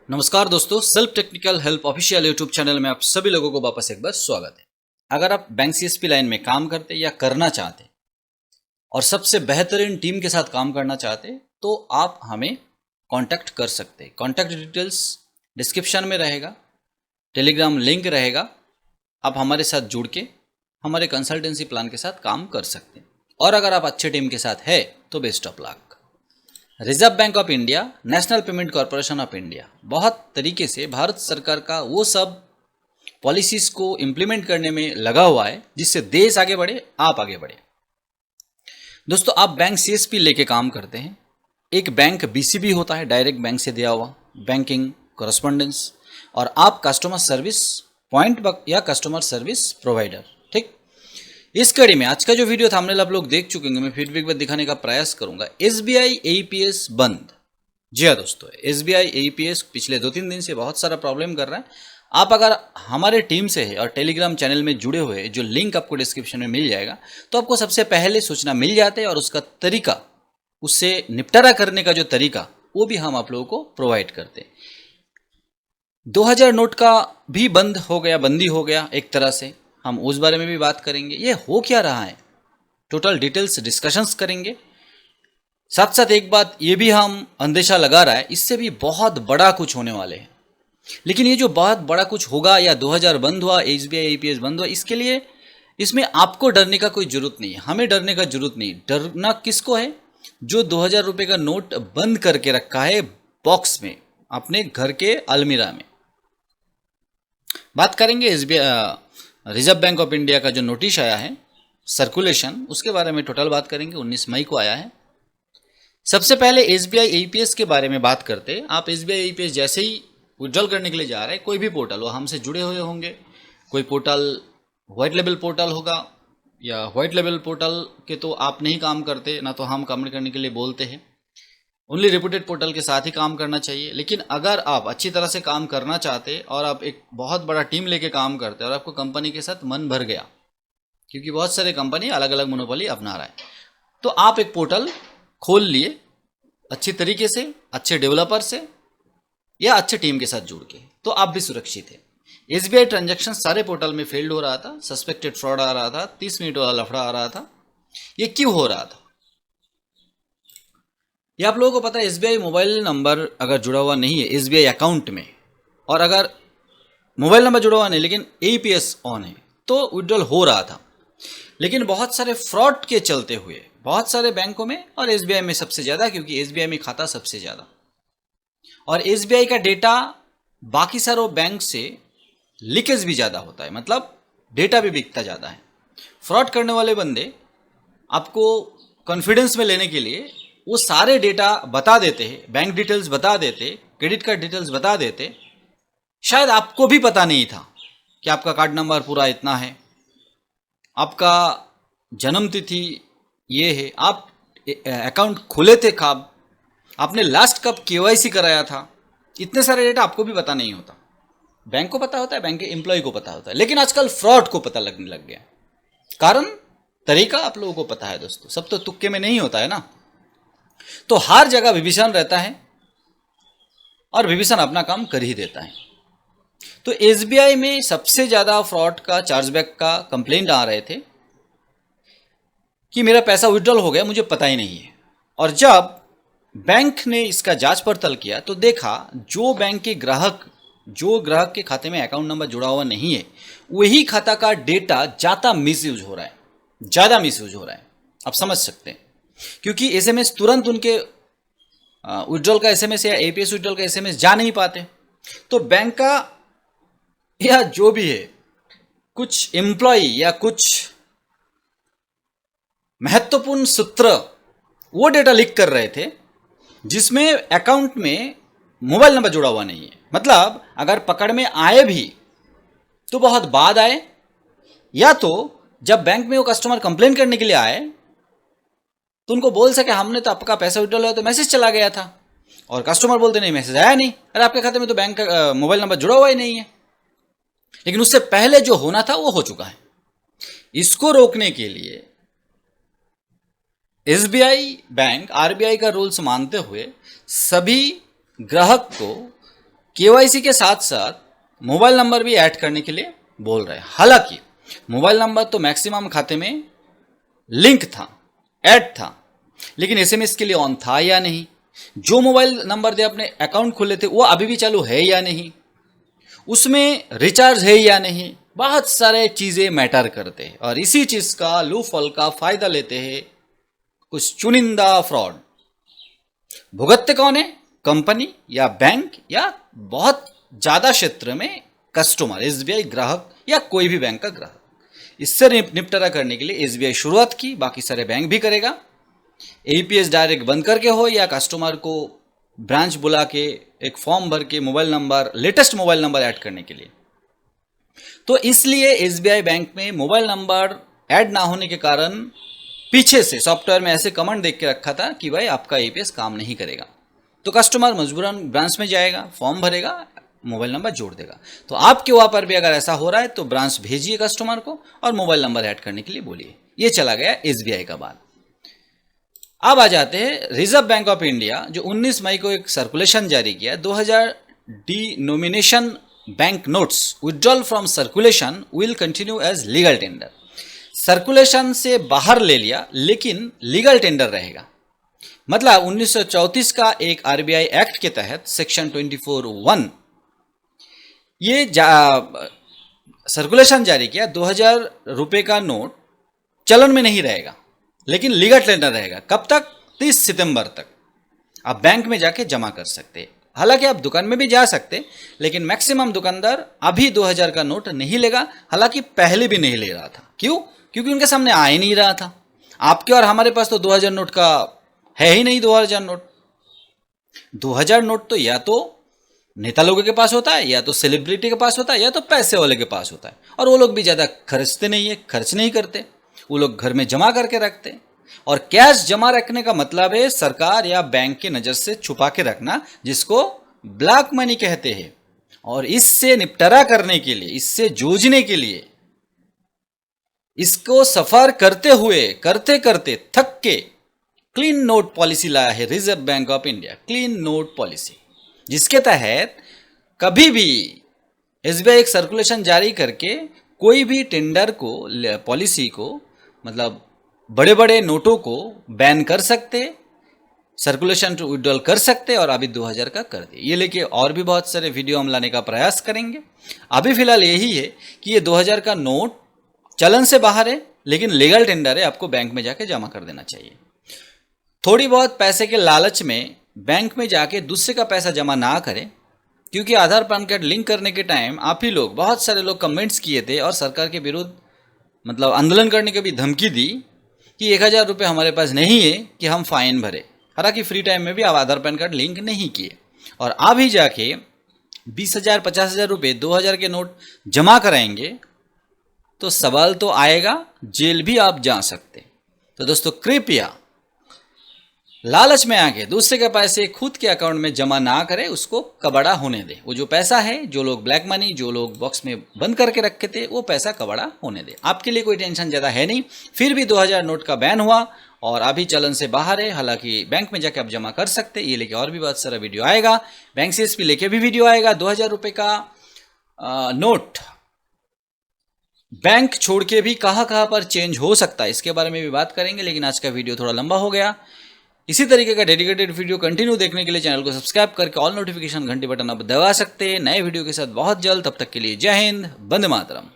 नमस्कार दोस्तों, self technical help official YouTube channel में आप सभी लोगों को वापस एक बार स्वागत है। अगर आप बैंक सीएसपी लाइन में काम करते या करना चाहते और सबसे बेहतरीन टीम के साथ काम करना चाहते तो आप हमें कांटेक्ट कर सकते हैं। कांटेक्ट डिटेल्स डिस्क्रिप्शन में रहेगा, टेलीग्राम लिंक रहेगा। आप हमारे साथ जुड़ के हमारे कंसल्टेंसी प्लान के साथ काम कर सकते हैं। और अगर आप अच्छे टीम के साथ है तो best of luck. Reserve bank of India, national payment corporation of India बहुत तरीके से भारत सरकार का वो सब पॉलिसीज को इम्प्लीमेंट करने में लगा हुआ है जिससे देश आगे बढ़े, आप आगे बढ़े। दोस्तों, आप बैंक सीएसपी लेके काम करते हैं। एक बैंक बीसीबी होता है, डायरेक्ट बैंक से दिया हुआ बैंकिंग कॉरेस्पॉन्डेंस, और आप कस्टमर सर्विस पॉइंट या कस्टमर सर्विस प्रोवाइडर। ठीक, इस कड़ी में आज का जो वीडियो थंबनेल आप लोग देख चुके हैं, मैं फिर भी एक बार दिखाने का प्रयास करूंगा। एसबीआई एईपीएस बंद। जी हाँ दोस्तों, एसबीआई एईपीएस पिछले 2-3 दिन से बहुत सारा प्रॉब्लम कर रहा है। आप अगर हमारे टीम से है और टेलीग्राम चैनल में जुड़े हुए, जो लिंक आपको डिस्क्रिप्शन में मिल जाएगा, तो आपको सबसे पहले सूचना मिल जाते हैं और उसका तरीका, उससे निपटारा करने का जो तरीका, वो भी हम आप लोगों को प्रोवाइड करते हैं। 2000 नोट का भी बंद हो गया, बंदी हो गया एक तरह से। हम उस बारे में भी बात करेंगे, ये हो क्या रहा है, टोटल डिटेल्स डिस्कशंस करेंगे। साथ साथ एक बात ये भी हम अंदेशा लगा रहा है, इससे भी बहुत बड़ा कुछ होने वाले हैं। लेकिन ये जो बहुत बड़ा कुछ होगा या 2000 बंद हुआ, एसबीआई एईपीएस बंद हुआ, इसके लिए इसमें आपको डरने का कोई जरूरत नहीं है, हमें डरने का जरूरत नहीं। डरना किसको है? जो 2000 रुपये का नोट बंद करके रखा है बॉक्स में अपने घर के अलमीरा में। बात करेंगे SBI reserve bank of India का जो नोटिस आया है सर्कुलेशन, उसके बारे में टोटल बात करेंगे। 19 मई को आया है। सबसे पहले एसबीआई एईपीएस के बारे में बात करते हैं। आप एसबीआई एईपीएस जैसे ही विड्रॉल करने के लिए जा रहे हैं, कोई भी पोर्टल हो, हमसे जुड़े हुए होंगे, कोई पोर्टल व्हाइट लेवल पोर्टल होगा या व्हाइट लेवल पोर्टल के तो आप नहीं काम करते, ना तो हम काम करने के लिए बोलते हैं। ओनली रेपुटेड पोर्टल के साथ ही काम करना चाहिए। लेकिन अगर आप अच्छी तरह से काम करना चाहते और आप एक बहुत बड़ा टीम लेके काम करते और आपको कंपनी के साथ मन भर गया, क्योंकि बहुत सारे कंपनी अलग अलग मोनोपोली अपना रहा है, तो आप एक पोर्टल खोल लिए अच्छी तरीके से, अच्छे डेवलपर से या अच्छे टीम के साथ जुड़ के, तो आप भी सुरक्षित है। एसबीआई ट्रांजैक्शन सारे पोर्टल में फेल्ड हो रहा था, सस्पेक्टेड फ्रॉड आ रहा था, 30 मिनट वाला लफड़ा आ रहा था। ये क्यों हो रहा था? ये आप लोगों को पता है, एसबीआई मोबाइल नंबर अगर जुड़ा हुआ नहीं है एसबीआई अकाउंट में, और अगर मोबाइल नंबर जुड़ा हुआ नहीं लेकिन एईपीएस ऑन है, तो विड्रॉल हो रहा था। लेकिन बहुत सारे फ्रॉड के चलते हुए बहुत सारे बैंकों में, और एसबीआई में सबसे ज़्यादा, क्योंकि एसबीआई में खाता सबसे ज़्यादा, और एसबीआई का डेटा बाकी सारों बैंक से लीकेज भी ज़्यादा होता है, मतलब डेटा भी बिकता ज़्यादा है। फ्रॉड करने वाले बंदे आपको कॉन्फिडेंस में लेने के लिए वो सारे डेटा बता देते हैं, बैंक डिटेल्स बता देते, क्रेडिट कार्ड डिटेल्स बता देते। शायद आपको भी पता नहीं था कि आपका कार्ड नंबर पूरा इतना है, आपका जन्म तिथि ये है, आप अकाउंट खोले थे कब, आपने लास्ट कब केवाईसी कराया था, इतने सारे डेटा आपको भी पता नहीं होता। बैंक को पता होता है, बैंक के एम्प्लॉय को पता होता है, लेकिन आजकल फ्रॉड को पता लगने लग गया। कारण तरीका आप लोगों को पता है दोस्तों, सब तो तुक्के में नहीं होता है ना। तो हर जगह विभीषण रहता है और विभीषण अपना काम कर ही देता है। तो एसबीआई में सबसे ज्यादा फ्रॉड का, चार्जबैक का कंप्लेंट आ रहे थे कि मेरा पैसा विड्रॉल हो गया, मुझे पता ही नहीं है। और जब बैंक ने इसका जांच पड़ताल किया तो देखा जो बैंक के ग्राहक, जो ग्राहक के खाते में अकाउंट नंबर जुड़ा हुआ नहीं है, वही खाता का डेटा ज़्यादा मिसयूज हो रहा है, ज़्यादा मिसयूज हो रहा है। आप समझ सकते हैं, क्योंकि एसएमएस तुरंत उनके विड्रॉल का एसएमएस या एपीएस विड्रॉल का एसएमएस जा नहीं पाते। तो बैंक का या जो भी है, कुछ एम्प्लॉय या कुछ महत्वपूर्ण सूत्र वो डेटा लीक कर रहे थे जिसमें अकाउंट में मोबाइल नंबर जुड़ा हुआ नहीं है। मतलब अगर पकड़ में आए भी तो बहुत बाद आए, या तो जब बैंक में वो कस्टमर कंप्लेन करने के लिए आए तो उनको बोल सके हमने तो आपका पैसा विड्रॉल हुआ तो मैसेज चला गया था, और कस्टमर बोलते नहीं मैसेज आया नहीं, अरे आपके खाते में तो बैंक का मोबाइल नंबर जुड़ा हुआ ही नहीं है। लेकिन उससे पहले जो होना था वो हो चुका है। इसको रोकने के लिए एसबीआई बैंक आरबीआई का रूल्स मानते हुए सभी ग्राहक को केवाईसी के साथ साथ मोबाइल नंबर भी ऐड करने के लिए बोल रहे हैं। हालांकि मोबाइल नंबर तो मैक्सिमम खाते में लिंक था, ऐड था, लेकिन एसएमएस के लिए ऑन था या नहीं, जो मोबाइल नंबर दे अपने अकाउंट खोले थे वो अभी भी चालू है या नहीं, उसमें रिचार्ज है या नहीं, बहुत सारे चीजें मैटर करते हैं। और इसी चीज का लूफल का फायदा लेते हैं कुछ चुनिंदा फ्रॉड। भुगतते कौन है? कंपनी या बैंक या बहुत ज्यादा क्षेत्र में कस्टमर, एसबीआई ग्राहक या कोई भी बैंक का ग्राहक। इससे निपटारा करने के लिए एसबीआई शुरुआत की, बाकी सारे बैंक भी करेगा। एईपीएस डायरेक्ट बंद करके हो या कस्टमर को ब्रांच बुला के एक फॉर्म भर के mobile number, latest mobile number add करने के लिए। तो इसलिए एसबीआई बैंक में मोबाइल नंबर ऐड ना होने के कारण पीछे से सॉफ्टवेयर में ऐसे कमांड देख के रखा था कि भाई आपका एईपीएस काम नहीं करेगा। तो कस्टमर मजबूरन ब्रांच में जाएगा, फॉर्म भरेगा, मोबाइल नंबर जोड़ देगा। तो आपके वहां पर भी अगर ऐसा हो रहा है तो ब्रांच भेजिए कस्टमर को और मोबाइल नंबर ऐड करने के लिए बोलिए। ये चला गया एसबीआई का बात। अब आ जाते हैं रिजर्व बैंक ऑफ इंडिया, जो 19 मई को एक सर्कुलेशन जारी किया, 2000 denomination bank notes withdrawal from circulation will continue as legal tender. Circulation से बाहर ले लिया लेकिन लीगल टेंडर रहेगा। मतलब 1934 का एक आरबीआई एक्ट के तहत सेक्शन 24(1) ये सर्कुलेशन जारी किया, 2000 रुपए का नोट चलन में नहीं रहेगा लेकिन लीगल टेंडर रहेगा। कब तक? 30 सितंबर तक आप बैंक में जाके जमा कर सकते हैं। हालांकि आप दुकान में भी जा सकते, लेकिन मैक्सिमम दुकानदार अभी 2000 का नोट नहीं लेगा, हालांकि पहले भी नहीं ले रहा था। क्यों? क्योंकि उनके सामने आ ही नहीं रहा था। आपके और हमारे पास तो 2000 नोट का है ही नहीं। 2000 नोट तो या तो नेता लोगों के पास होता है, या तो सेलिब्रिटी के पास होता है, या तो पैसे वाले के पास होता है। और वो लोग भी ज़्यादा खर्चते नहीं है, खर्च नहीं करते, वो लोग घर में जमा करके रखते हैं। और कैश जमा रखने का मतलब है सरकार या बैंक की नज़र से छुपा के रखना, जिसको ब्लैक मनी कहते हैं। और इससे निपटारा करने के लिए, इससे जूझने के लिए, इसको सफर करते हुए, करते करते थक के क्लीन नोट पॉलिसी लाया है reserve bank of India. Clean note policy, जिसके तहत कभी भी एसबीआई एक सर्कुलेशन जारी करके कोई भी टेंडर को, पॉलिसी को, मतलब बड़े बड़े नोटों को बैन कर सकते, सर्कुलेशन टू विड्रॉल कर सकते, और अभी 2000 का कर दिए। ये लेके और भी बहुत सारे वीडियो हम लाने का प्रयास करेंगे। अभी फिलहाल यही है कि ये 2000 का नोट चलन से बाहर है लेकिन लीगल टेंडर है, आपको बैंक में जाके जमा कर देना चाहिए। थोड़ी बहुत पैसे के लालच में बैंक में जाके दूसरे का पैसा जमा ना करें, क्योंकि आधार पैन कार्ड लिंक करने के टाइम आप ही लोग, बहुत सारे लोग कमेंट्स किए थे और सरकार के विरुद्ध मतलब आंदोलन करने की भी धमकी दी कि 1000 रुपये हमारे पास नहीं है कि हम फाइन भरे। हालांकि फ्री टाइम में भी आप आधार पैन कार्ड लिंक नहीं किए और अभी जाके 20,000 50,000 रुपये 2000 के नोट जमा कराएंगे तो सवाल तो आएगा, जेल भी आप जा सकते। तो दोस्तों कृपया लालच में आके दूसरे के पैसे खुद के अकाउंट में जमा ना करें, उसको कबाड़ा होने दें। वो जो पैसा है, जो लोग ब्लैक मनी, जो लोग बॉक्स में बंद करके रखे थे, वो पैसा कबाड़ा होने दें। आपके लिए कोई टेंशन ज़्यादा है नहीं। फिर भी 2000 नोट का बैन हुआ और अभी चलन से बाहर है। हालांकि बैंक में जाके आप जमा कर सकते। ये लेके और भी बहुत सारा वीडियो आएगा, बैंक सीएसपी लेके भी वीडियो आएगा। 2000 रुपये का नोट बैंक छोड़ के भी कहाँ कहाँ पर चेंज हो सकता है, इसके बारे में भी बात करेंगे। लेकिन आज का वीडियो थोड़ा लंबा हो गया। इसी तरीके का डेडिकेटेड वीडियो कंटिन्यू देखने के लिए चैनल को सब्सक्राइब करके ऑल नोटिफिकेशन घंटी बटन आप दबा सकते हैं। नए वीडियो के साथ बहुत जल्द, तब तक के लिए जय हिंद, वंदे मातरम।